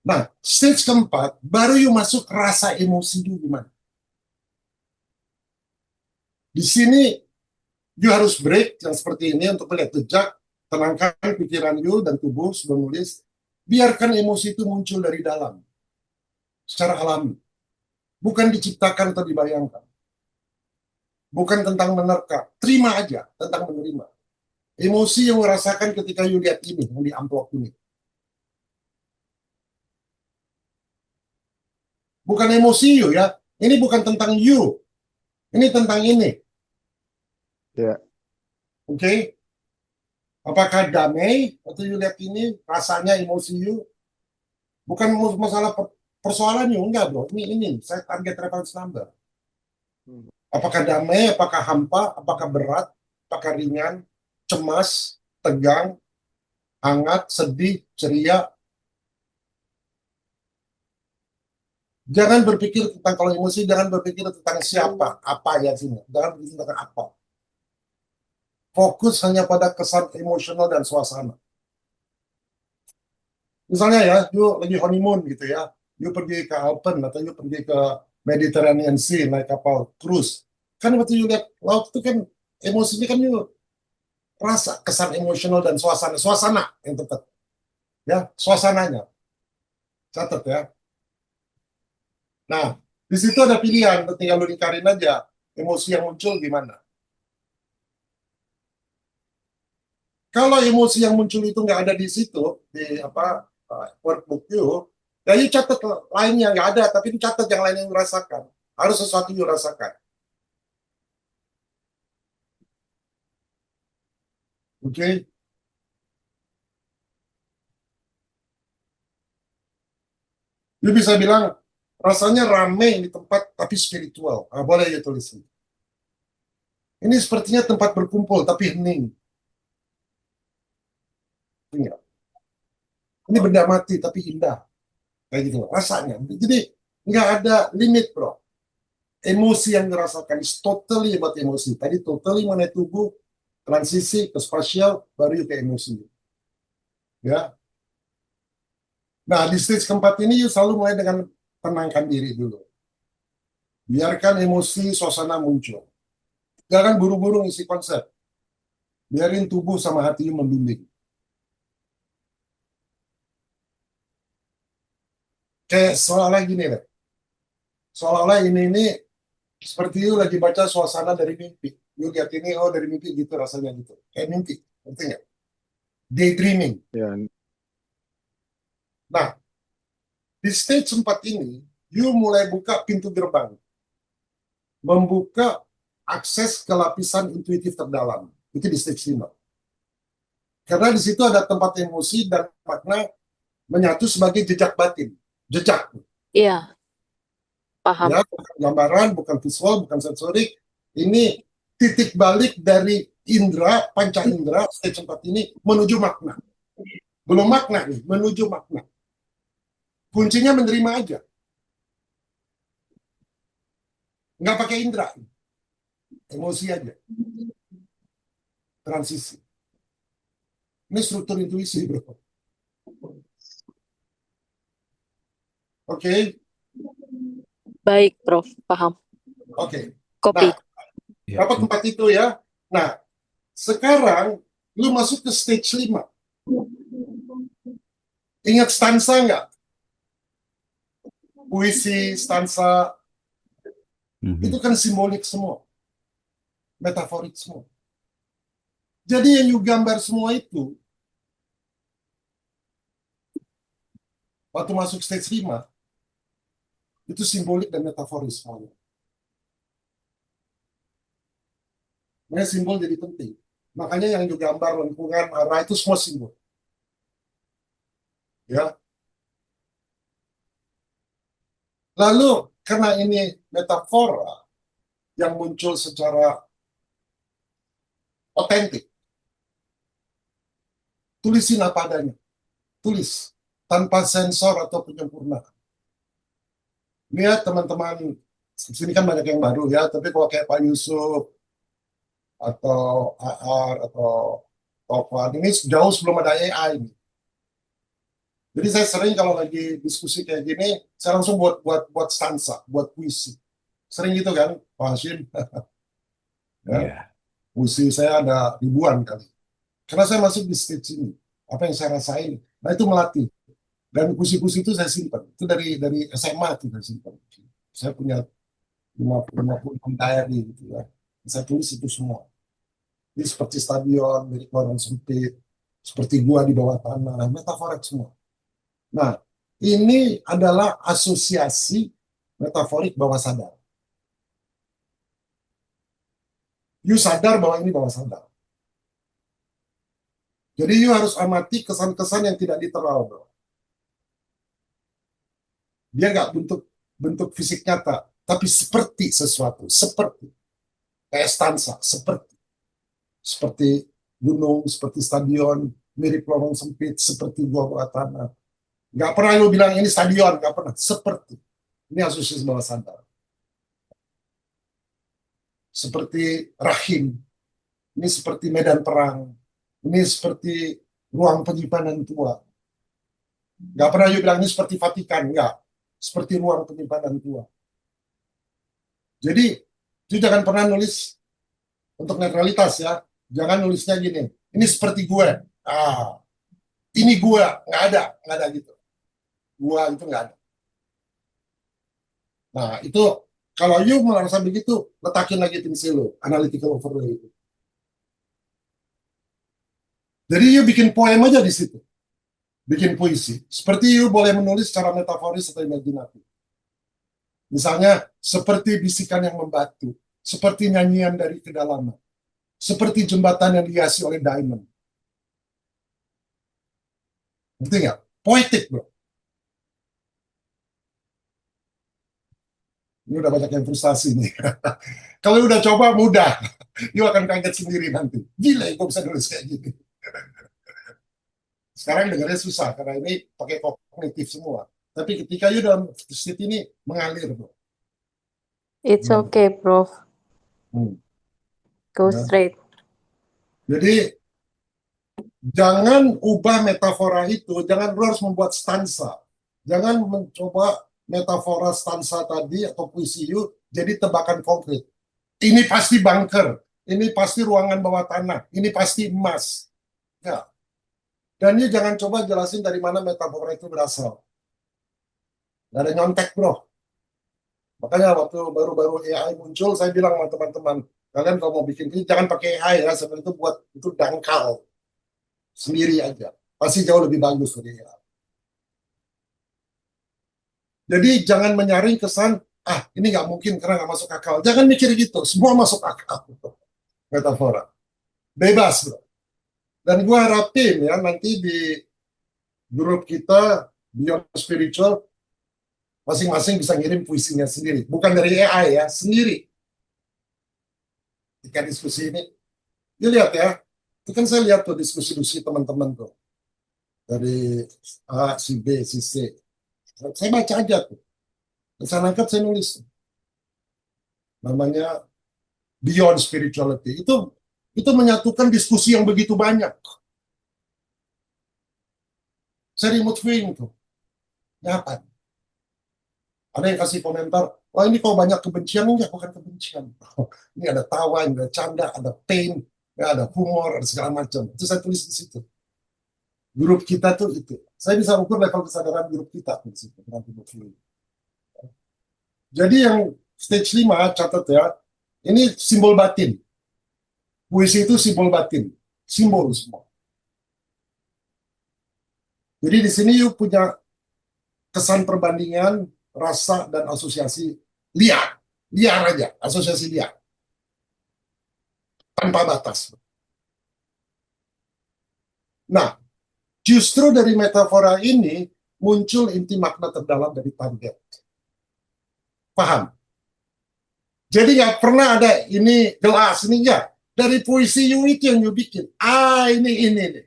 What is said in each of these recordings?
Nah, stage keempat, baru you masuk rasa emosi you gimana. Di sini, you harus break yang seperti ini untuk melihat jejak, tenangkan pikiran you dan tubuh sebelum nulis, biarkan emosi itu muncul dari dalam, secara alami. Bukan diciptakan atau dibayangkan. Bukan tentang menerka, terima aja tentang menerima. Emosi yang merasakan ketika you lihat ini, yang di amplop ini. Bukan emosi you ya, ini bukan tentang you, ini tentang ini. Ya. Oke? Okay? Apakah damai waktu you lihat ini, rasanya emosi you? Bukan masalah persoalan you, enggak bro. Ini, saya target reference number. Apakah damai, apakah hampa, apakah berat, apakah ringan, cemas, tegang, hangat, sedih, ceria. Jangan berpikir tentang kalau emosi, jangan berpikir tentang siapa, apa ya sini. Jangan berpikir tentang apa. Fokus hanya pada kesan emosional dan suasana. Misalnya ya, yuk lagi honeymoon gitu ya, yuk pergi ke Alpen atau yuk pergi ke Mediterranean Sea naik kapal cruise. Kan waktu yuk lihat laut itu kan emosinya kan yuk rasa kesan emosional dan suasana yang tepat ya, suasananya catat ya. Nah, di situ ada pilihan, tinggal lu lingkarin aja emosi yang muncul gimana. Kalau emosi yang muncul itu nggak ada di situ, di apa workbook you, ya you catat lainnya nggak ada, tapi itu catat yang lain yang you rasakan. Harus sesuatu you rasakan. Oke? Okay? You bisa bilang, rasanya rame di tempat, tapi spiritual. Nah, boleh you tulis. Ini sepertinya tempat berkumpul, tapi hening. Ini benda mati, tapi indah. Kayak gitu, rasanya. Jadi, nggak ada limit, bro. Emosi yang dirasakan is totally about emosi. Tadi totally mengenai tubuh, transisi ke spasial, baru ke emosi. Ya. Nah, di stage keempat ini you selalu mulai dengan tenangkan diri dulu. Biarkan emosi, suasana muncul. Jangan buru-buru ngisi konsep. Biarin tubuh sama hati you membimbing. Kayak seolah-olah gini deh. Seolah-olah ini seperti you lagi baca suasana dari mimpi. You lihat ini, oh dari mimpi gitu rasanya gitu. Kayak mimpi, ngerti nggak? Daydreaming. Ya. Nah, di stage 4 ini, you mulai buka pintu gerbang. Membuka akses ke lapisan intuitif terdalam. Itu di stage 5. Karena di situ ada tempat emosi dan makna menyatu sebagai jejak batin. Jejak. Iya, paham. Ya, bukan gambaran, bukan visual, bukan sensorik. Ini titik balik dari indera, panca indera, stage 4 ini menuju makna. Belum makna nih, menuju makna. Kuncinya menerima aja. Nggak pakai indera. Emosi aja. Transisi. Ini struktur intuisi, bro. Oke. Okay? Baik, Prof. Paham. Oke. Okay. Kopi. Nah, dapat tempat itu ya. Nah, sekarang lu masuk ke stage 5. Ingat stansa nggak? Puisi, stansa, itu kan simbolik semua. Metaforik semua. Jadi yang you gambar semua itu, waktu masuk stage 5, itu simbolik dan metaforis semuanya. Makanya simbol jadi penting. Makanya yang you gambar lingkungan, arah itu semua simbol. Ya. Lalu, karena ini metafora yang muncul secara otentik, tulisin apa adanya. Tulis. Tanpa sensor atau penyempurnaan. Lihat teman-teman, sini kan banyak yang baru ya, tapi kalau kayak Pak Yusuf, atau AR, atau Tovan, ini jauh sebelum ada AI. Jadi saya sering kalau lagi diskusi kayak gini, saya langsung buat stanza, buat puisi. Sering gitu kan, Pak Hashim? Ya, Iya. puisi saya ada ribuan kali. Karena saya masuk di stage ini, apa yang saya rasain, nah itu melatih. Dan puisi-puisi itu saya simpan. Itu dari SMA itu saya simpan. Saya punya 56 diary gitu ya. Saya tulis itu semua. Ini seperti stadion, milik lorong sempit, seperti gua di bawah tanah, metaforik semua. Nah, ini adalah asosiasi metaforik bawah sadar. You sadar bahwa ini bawah sadar. Jadi you harus amati kesan-kesan yang tidak literal, bro. Dia nggak bentuk bentuk fisik nyata, tapi seperti sesuatu, seperti kayak stansa, seperti gunung, seperti stadion, mirip lorong sempit, seperti gua bawah tanah. Nggak pernah lu bilang ini stadion, nggak pernah. Seperti. Ini asosiasi bawah sadar. Seperti rahim. Ini seperti medan perang. Ini seperti ruang penyimpanan tua. Nggak pernah you bilang ini seperti Vatikan, nggak. Seperti ruang penyimpanan tua. Jadi, you jangan pernah nulis untuk netralitas ya. Jangan nulisnya gini. Ini seperti gue. Ah, ini gue. Nggak ada gitu. Gue itu nggak ada. Nah, itu kalau you merasa begitu, letakin lagi timsi lo, analytical overlay itu. Jadi you bikin poem aja di situ. Bikin puisi. Seperti you boleh menulis secara metaforis atau imajinatif. Misalnya, seperti bisikan yang membatu, seperti nyanyian dari kedalaman, seperti jembatan yang dihiasi oleh diamond. Ngerti nggak? Poetik, bro. Ini udah banyak yang frustasi nih. Kalau udah coba, mudah. You akan kaget sendiri nanti. Gila, gue bisa nulis kayak gini. Sekarang dengarnya susah, karena ini pakai kognitif semua. Tapi ketika you dalam state ini, mengalir, bro. It's okay, Prof. Go Ya. straight. Jadi, jangan ubah metafora itu, jangan lu harus membuat stansa. Jangan mencoba metafora stansa tadi atau puisi you jadi tebakan konkret. Ini pasti bunker, ini pasti ruangan bawah tanah, ini pasti emas. Ya. Dan you jangan coba jelasin dari mana metafora itu berasal. Gak ada nyontek, bro. Makanya waktu baru-baru AI muncul, saya bilang sama teman-teman, kalian kalau mau bikin ini jangan pakai AI ya, seperti itu buat itu dangkal sendiri aja. Pasti jauh lebih bagus dari AI. Jadi jangan menyaring kesan, ini nggak mungkin karena nggak masuk akal. Jangan mikir gitu, semua masuk akal. Metafora. Bebas, bro. Dan gue harapin ya nanti di grup kita, Beyond Spiritual, masing-masing bisa ngirim puisinya sendiri. Bukan dari AI ya, sendiri. Ketika diskusi ini, dia lihat ya, itu kan saya lihat tuh diskusi-diskusi teman-teman tuh. Dari A, si B, si C. Saya baca aja tuh. Saya angkat, saya nulis. Namanya Beyond Spirituality. Itu menyatukan diskusi yang begitu banyak. Saya remote viewing tuh. Nyata. Ada yang kasih komentar, wah ini kok banyak kebencian. Enggak, bukan kebencian. Ini ada tawa, ada canda, ada pain, ada humor, ada segala macam. Itu saya tulis di situ. Grup kita tuh itu. Saya bisa ukur level kesadaran grup kita di situ. Jadi yang stage 5, catat ya, ini simbol batin. Puisi itu simbol batin. Simbol semua. Jadi di sini you punya kesan perbandingan, rasa, dan asosiasi liar. Liar aja, asosiasi liar. Tanpa batas. Nah, justru dari metafora ini muncul inti makna terdalam dari target. Paham? Jadi nggak pernah ada ini gelas, ini enggak. Dari puisi you itu yang you bikin. Ini.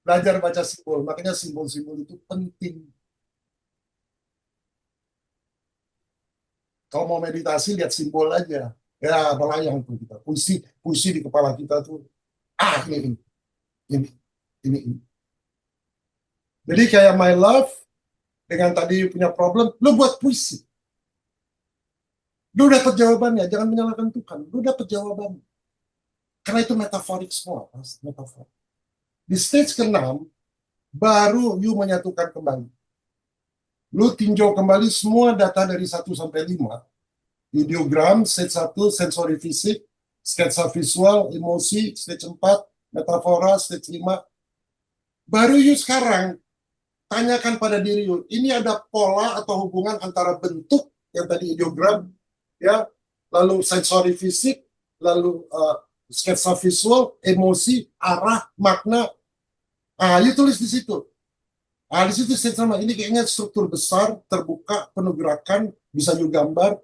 Belajar baca simbol, makanya simbol-simbol itu penting. Kalau mau meditasi, lihat simbol aja. Ya, melayang tuh kita. Puisi di kepala kita tuh. Ini. Jadi kayak my love, dengan tadi punya problem, lu buat puisi. Lu dapat jawabannya, jangan menyalahkan Tuhan. Lu dapat jawabannya. Karena itu metaforik semua, metafor. Di stage ke-6, baru you menyatukan kembali. Lu tinjau kembali semua data dari 1 sampai 5. Ideogram, stage 1, sensori fisik, sketsa visual, emosi, stage 4, metafora, stage 5. Baru you sekarang tanyakan pada diri you, ini ada pola atau hubungan antara bentuk yang tadi ideogram, ya, lalu sensori fisik, lalu sketsa visual, emosi, arah, makna. You tulis di situ. Di situ stage sama. Ini kayaknya struktur besar, terbuka, penuh gerakan, bisa you gambar,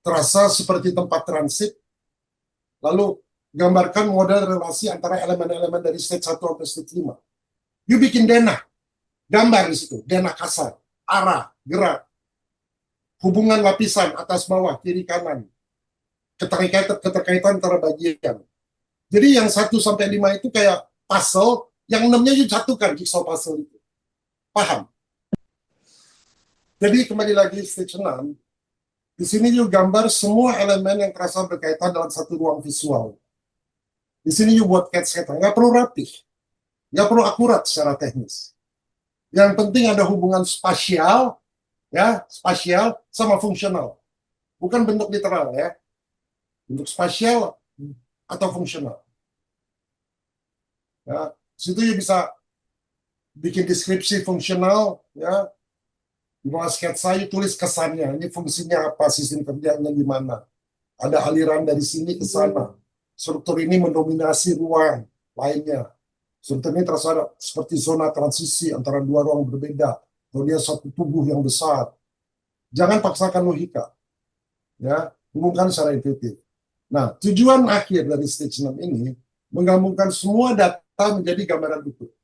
terasa seperti tempat transit. Lalu gambarkan model relasi antara elemen-elemen dari stage 1 sampai stage 5. You bikin denah. Gambar di situ, denah kasar, arah, gerak, hubungan lapisan atas bawah, kiri kanan, keterkaitan antara bagian. Jadi yang 1 sampai 5 itu kayak puzzle, yang 6-nya you satukan jigsaw puzzle itu. Paham? Jadi kembali lagi stage 6, di sini you gambar semua elemen yang terasa berkaitan dalam satu ruang visual. Di sini you buat sketsa, nggak perlu rapih, nggak perlu akurat secara teknis. Yang penting ada hubungan spasial, ya, spasial sama fungsional. Bukan bentuk literal, ya. Bentuk spasial atau fungsional. Ya, situ you bisa bikin deskripsi fungsional, ya. Di bawah sketsa you tulis kesannya, ini fungsinya apa, sistem kerjanya gimana. Ada aliran dari sini ke sana. Struktur ini mendominasi ruang lainnya. Struktur ini terasa seperti zona transisi antara dua ruang berbeda. Kalau dia satu tubuh yang besar. Jangan paksakan logika. Ya, hubungkan secara intuitif. Nah, tujuan akhir dari stage 6 ini menggabungkan semua data menjadi gambaran utuh.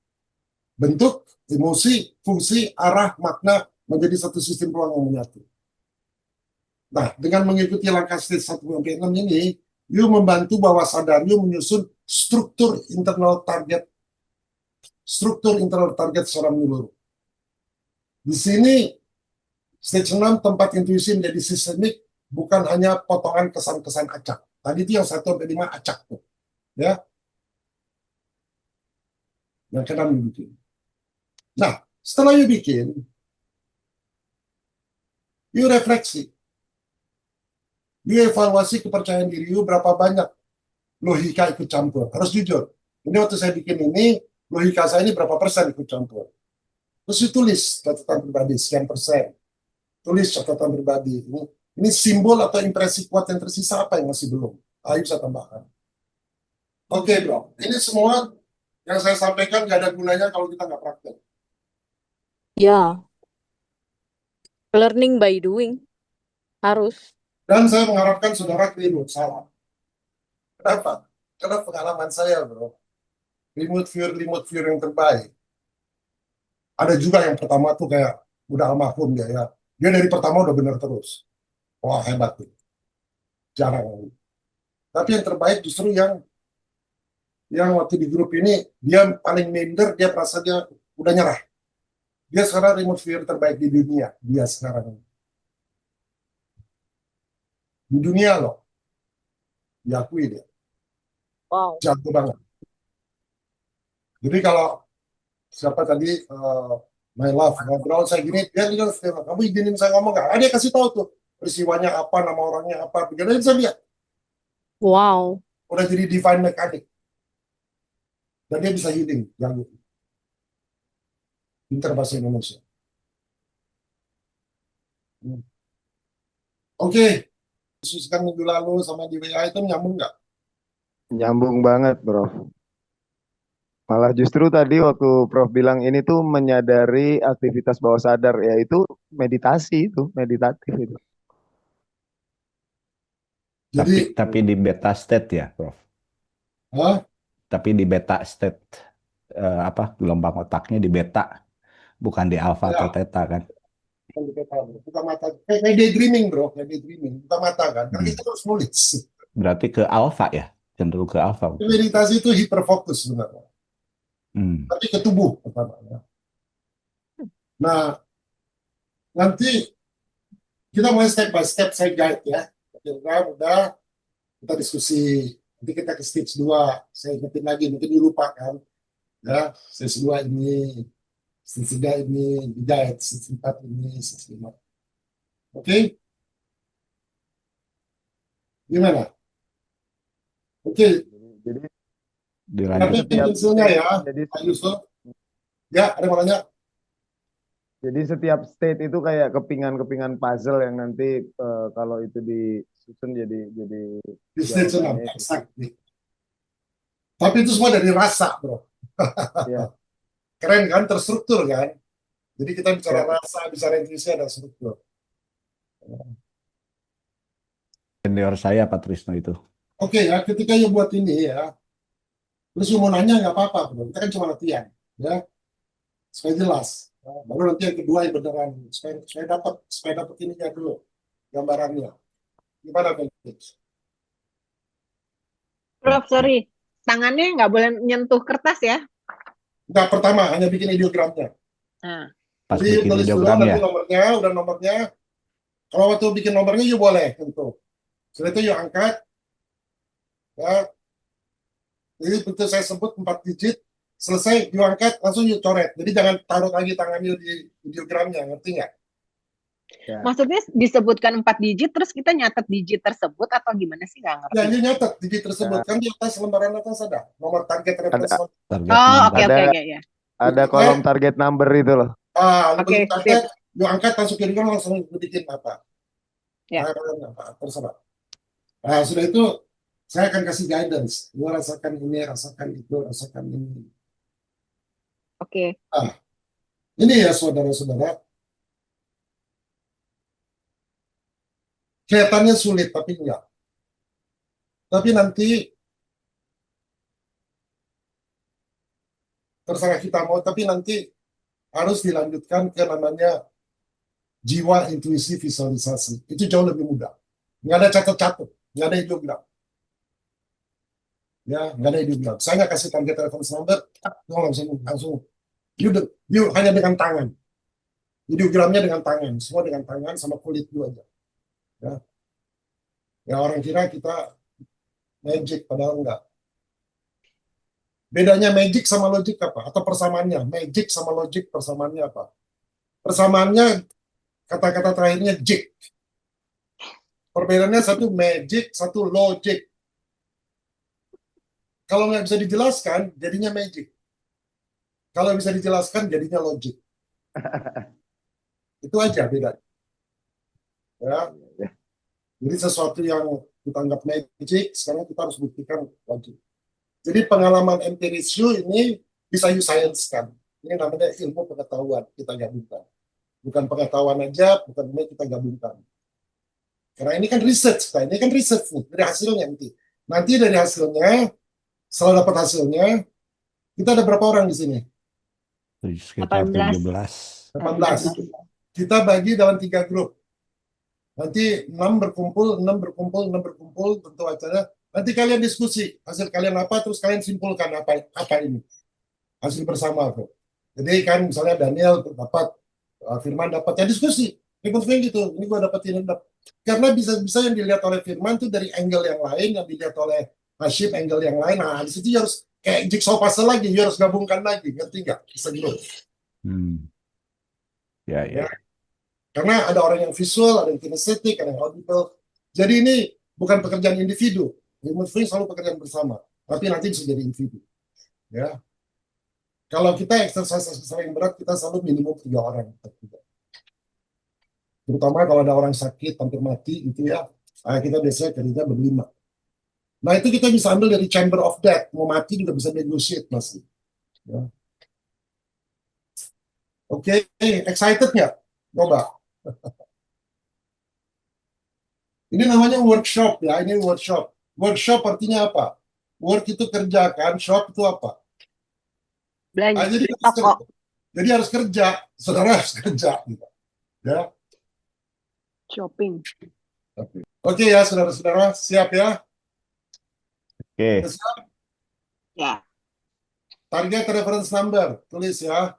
Bentuk, emosi, fungsi, arah, makna menjadi satu sistem ruang yang menyatu. Nah, dengan mengikuti langkah stage 1 sampai 6 ini, you membantu bawah sadar you menyusun struktur internal target secara menyeluruh. Di sini stage 6 tempat intuisi menjadi sistemik, bukan hanya potongan kesan-kesan acak. Tadi itu yang 1 sampai 5 acak tuh. Ya. Yang ke-6 you bikin. Nah, setelah you bikin, you refleksi. You evaluasi kepercayaan diri you berapa banyak logika ikut campur. Harus jujur. Ini waktu saya bikin ini, logika saya ini berapa persen ikut campur. Terus you tulis catatan pribadi, sekian persen. Tulis catatan pribadi. Ini simbol atau impresi kuat yang tersisa apa yang masih belum. Ayo bisa tambahkan. Oke, bro. Ini semua yang saya sampaikan nggak ada gunanya kalau kita nggak praktek. Ya, learning by doing. Harus. Dan saya mengharapkan saudara keliru. Salah. Kenapa? Karena pengalaman saya, bro. Remote viewer yang terbaik. Ada juga yang pertama tuh kayak udah almarhum dia ya. Dia dari pertama udah bener terus. Wah, hebat tuh. Jarang. Tapi yang terbaik justru yang waktu di grup ini dia paling minder, dia merasa dia udah nyerah. Dia sekarang remote viewer terbaik di dunia. Dia sekarang. Di dunia loh. Diakui dia. Wow. Jago banget. Jadi kalau siapa tadi my love ngobrol saya gini, dia bilang, kamu izinin saya ngomong nggak? Dia kasih tahu tuh peristiwanya apa, nama orangnya apa. Begitu saya lihat. Wow. Udah jadi divine mechanic. Dan dia bisa healing. Jago. Pintar bahasa Indonesia. Oke. Khususkan minggu lalu sama di WA itu nyambung nggak? Nyambung banget, Bro. Malah justru tadi waktu Prof bilang ini tuh menyadari aktivitas bawah sadar, yaitu meditasi itu, meditatif itu. Jadi, Tapi di beta state ya, Prof. Tapi di beta state gelombang otaknya di beta, bukan di alfa ya, atau theta kan? buka mata. Kayak daydreaming, bro. Kayak daydreaming. Buka mata kan. Karena kita harus nulis. Berarti ke alfa ya, cenderung ke alfa. Meditasi itu hiperfokus sebenarnya. Hmm. Tapi ke tubuh pertama. Ya. Nah, nanti kita mulai step by step saya guide ya. Oke, udah kita diskusi. Nanti kita ke stage 2. Saya ingetin lagi, mungkin dilupa kan. Ya, stage 2 ini, stage 3 ini, di guide, stage 4 ini, stage 5. Oke, gimana? Oke, Jadi tapi Dilanjut. setiap hasilnya state, ya, jadi Pak Yusuf. Ya, ada yang mau nanya? jadi setiap state itu kayak kepingan-kepingan puzzle yang nanti kalau itu disusun jadi Di stage 6, jawabannya itu. exactly. Tapi itu semua dari rasa, bro. Ya, Keren kan, terstruktur kan? Jadi kita bicara ya. rasa, bicara intuisi, ada struktur. Senior saya Pak Trisno itu. Oke ya, ketika you buat ini ya, terus you mau nanya nggak apa-apa, bro. Kita kan cuma latihan, ya, supaya jelas. Ya, baru nanti yang kedua yang beneran, supaya dapat ininya dulu, gambarannya. Gimana, Felix? Prof, sorry. Tangannya nggak boleh nyentuh kertas ya? Nggak, pertama hanya bikin ideogramnya. Nah, Pas Jadi bikin tulis dulu diagram nanti ya. nomornya, udah nomornya. Kalau waktu bikin nomornya, you boleh tentu. Setelah itu you angkat, ya. Jadi betul saya sebut 4 digit, selesai you angkat, langsung you coret. Jadi jangan taruh lagi tangan you di ideogramnya, ngerti nggak? Ya. maksudnya disebutkan 4 digit, terus kita nyatet digit tersebut atau gimana sih? Nggak ngerti. Ya, you nyatet digit tersebut. Kan di atas lembaran atas ada nomor target reference. Target Oh, number. oke, Ada oke, ya. ada kolom target number itu loh. Lu Oke, begitu target, you angkat langsung ke ideogram, langsung you bikin apa? Ya. Apa, terserah. Nah, sudah itu, saya akan kasih guidance. You rasakan ini, rasakan itu, rasakan ini. Oke. Ini ya, saudara-saudara. Kelihatannya sulit, tapi enggak. Tapi nanti terserah kita mau, tapi nanti harus dilanjutkan ke namanya jiwa intuisi visualisasi. Itu jauh lebih mudah. Nggak ada catat-catat, nggak ada ideogram. Ya, nggak ada ideogram. Saya nggak kasih target reference number, langsung. You hanya dengan tangan. Ideogramnya dengan tangan, semua dengan tangan sama kulit you aja. Ya, ya orang kira kita magic, padahal enggak. Bedanya magic sama logik apa? Atau persamaannya? Magic sama logik persamaannya apa? Persamaannya kata-kata terakhirnya jig. Perbedaannya satu magic, satu logic. Kalau nggak bisa dijelaskan, jadinya magic. Kalau bisa dijelaskan, jadinya logic. Itu aja bedanya. Ya. Jadi sesuatu yang kita anggap magic, sekarang kita harus buktikan logik. Jadi pengalaman empiris you ini bisa you science-kan. Ini namanya ilmu pengetahuan, kita gabungkan. Bukan pengetahuan aja, bukan ini kita gabungkan. Karena ini kan research, ini kan research nih, dari hasilnya nanti. Nanti dari hasilnya, setelah dapat hasilnya, kita ada berapa orang di sini? Sekitar 18. 18. Kita bagi dalam 3 grup. Nanti 6 berkumpul, tentu acaranya. Nanti kalian diskusi, hasil kalian apa, terus kalian simpulkan apa ini. Hasil bersama. Bro. Jadi kan misalnya Daniel dapat, Firman dapat, ya diskusi. Ribut-ribut gitu, ini gue dapetin. Karena bisa-bisa yang dilihat oleh Firman itu dari angle yang lain, yang dilihat oleh Hashim angle yang lain. Nah, di situ harus kayak jigsaw puzzle lagi, harus gabungkan lagi, ngerti nggak? Bisa gitu. Ya. Karena ada orang yang visual, ada yang kinestetik, ada yang audible. Jadi ini bukan pekerjaan individu. Human free selalu pekerjaan bersama, tapi nanti bisa jadi individu. Ya. Kalau kita exercise yang berat, kita selalu minimum 3 orang. Terutama kalau ada orang sakit, hampir mati, gitu ya. Kita biasanya kerja berlima. Nah, itu kita bisa ambil dari chamber of death. Mau mati juga bisa negotiate masih. Ya. Oke, excited nggak? Coba. Ini namanya workshop ya, ini workshop. Workshop artinya apa? Work itu kerja kan, shop itu apa? Belanja. Jadi harus kerja, saudara harus kerja. Gitu. Ya. Shopping. Oke ya, saudara-saudara, siap ya? Oke. Siap? Ya. Target reference number, tulis ya.